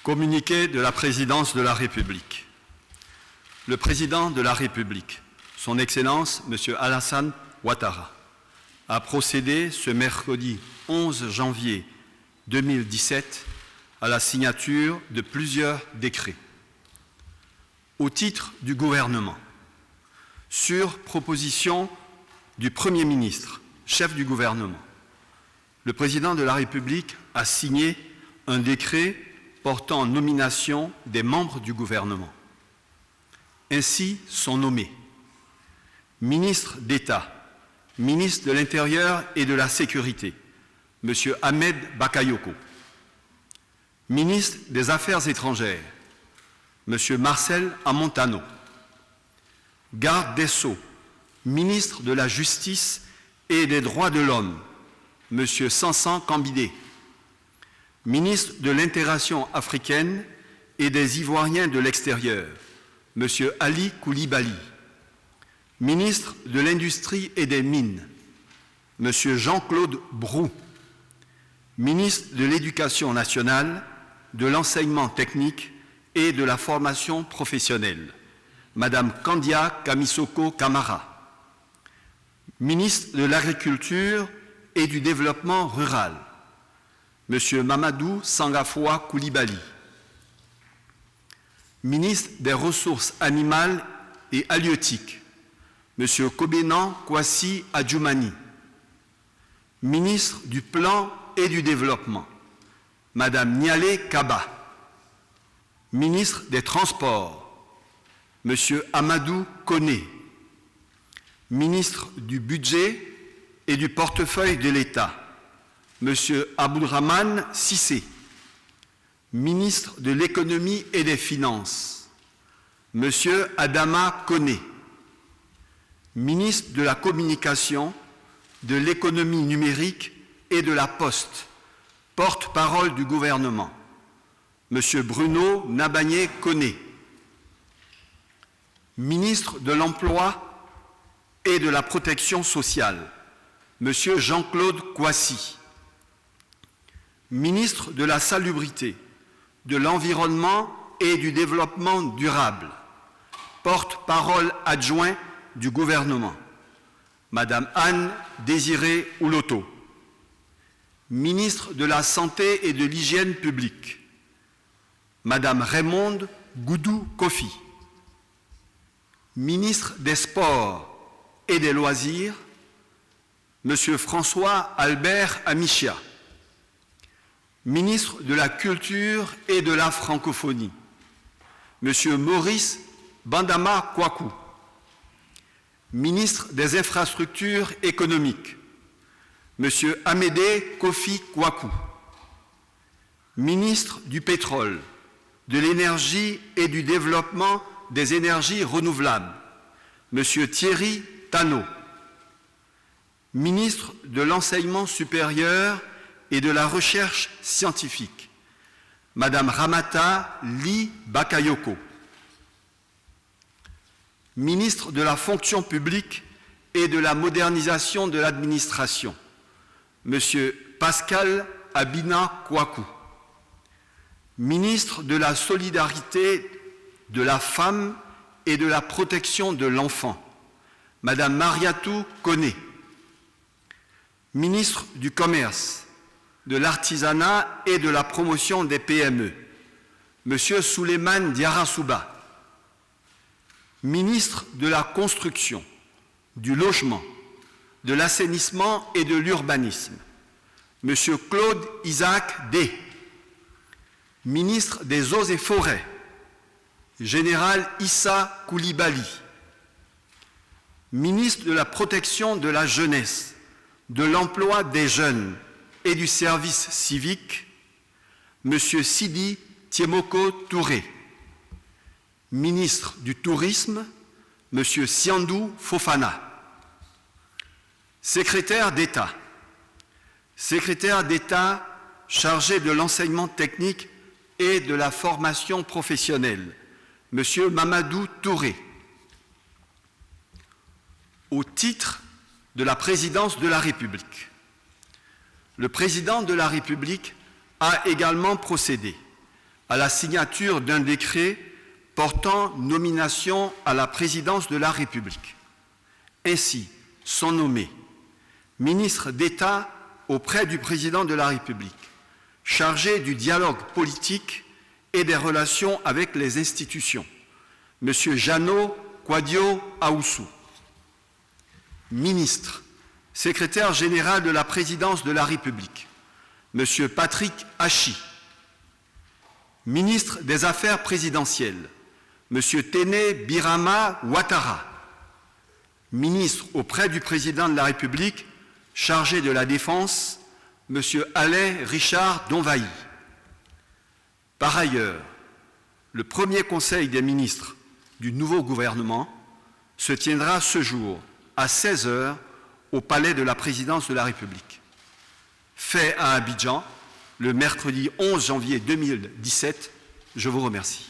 Communiqué de la Présidence de la République. Le Président de la République, Son Excellence M. Alassane Ouattara, a procédé ce mercredi 11 janvier 2017 à la signature de plusieurs décrets. Au titre du gouvernement, sur proposition du Premier ministre, chef du gouvernement, le Président de la République a signé un décret portant nomination des membres du gouvernement. Ainsi sont nommés ministre d'État, ministre de l'Intérieur et de la Sécurité, M. Ahmed Bakayoko, ministre des Affaires étrangères, M. Marcel Amontano, garde des Sceaux, ministre de la Justice et des Droits de l'Homme, M. Sansan Kambidé, ministre de l'Intégration africaine et des Ivoiriens de l'extérieur, M. Ali Koulibaly, ministre de l'Industrie et des Mines, M. Jean-Claude Brou, ministre de l'Éducation nationale, de l'Enseignement technique et de la formation professionnelle, Mme Kandia Kamisoko Kamara, ministre de l'Agriculture et du Développement rural, M. Mamadou Sangafoua Koulibaly, ministre des Ressources animales et halieutiques, M. Kobenan Kwasi Adjoumani, ministre du Plan et du Développement, Mme Niale Kaba, ministre des Transports, M. Amadou Koné, ministre du Budget et du Portefeuille de l'État, M. Abdourahmane Sissé, ministre de l'Économie et des Finances, M. Adama Koné, ministre de la Communication, de l'Économie numérique et de la Poste, porte-parole du gouvernement, M. Bruno Nabagné Koné, ministre de l'Emploi et de la Protection sociale, M. Jean-Claude Kwasi, ministre de la Salubrité, de l'Environnement et du Développement durable, porte-parole adjoint du gouvernement, Mme Anne Désirée Ouloto, ministre de la Santé et de l'Hygiène publique, Mme Raymonde Goudou Kofi, ministre des Sports et des Loisirs, M. François Albert Amichia, ministre de la Culture et de la Francophonie, M. Maurice Bandama Kouakou, ministre des Infrastructures économiques, M. Amédée Kofi Kouakou, ministre du Pétrole, de l'Énergie et du Développement des énergies renouvelables, M. Thierry Tano, ministre de l'Enseignement supérieur et de la Recherche scientifique, Mme Ramata Ly Bakayoko, ministre de la Fonction publique et de la modernisation de l'administration, M. Pascal Abina Kouakou, ministre de la Solidarité, de la Femme et de la Protection de l'Enfant, Mme Mariatou Koné, ministre du Commerce, de l'Artisanat et de la Promotion des PME, M. Souleymane Diarra-Souba, ministre de la Construction, du Logement, de l'Assainissement et de l'Urbanisme, M. Claude Isaac Day, ministre des Eaux et Forêts, Général Issa Koulibaly, ministre de la Protection de la Jeunesse, de l'Emploi des Jeunes et du Service civique, M. Sidi Tiemoko Touré, ministre du Tourisme, M. Siandou Fofana, secrétaire d'État chargé de l'enseignement technique et de la formation professionnelle, M. Mamadou Touré, au titre de la présidence de la République. Le président de la République a également procédé à la signature d'un décret portant nomination à la présidence de la République. Ainsi sont nommés ministre d'État auprès du président de la République, chargé du dialogue politique et des relations avec les institutions, M. Jeannot Kouadio Aoussou. Ministre, secrétaire général de la présidence de la République, M. Patrick Hachi. Ministre des Affaires présidentielles, M. Téné Birama Ouattara. Ministre auprès du président de la République, chargé de la Défense, M. Alain Richard Donvaï. Par ailleurs, le premier Conseil des ministres du nouveau gouvernement se tiendra ce jour à 16 h au Palais de la Présidence de la République. Fait à Abidjan, le mercredi 11 janvier 2017, je vous remercie.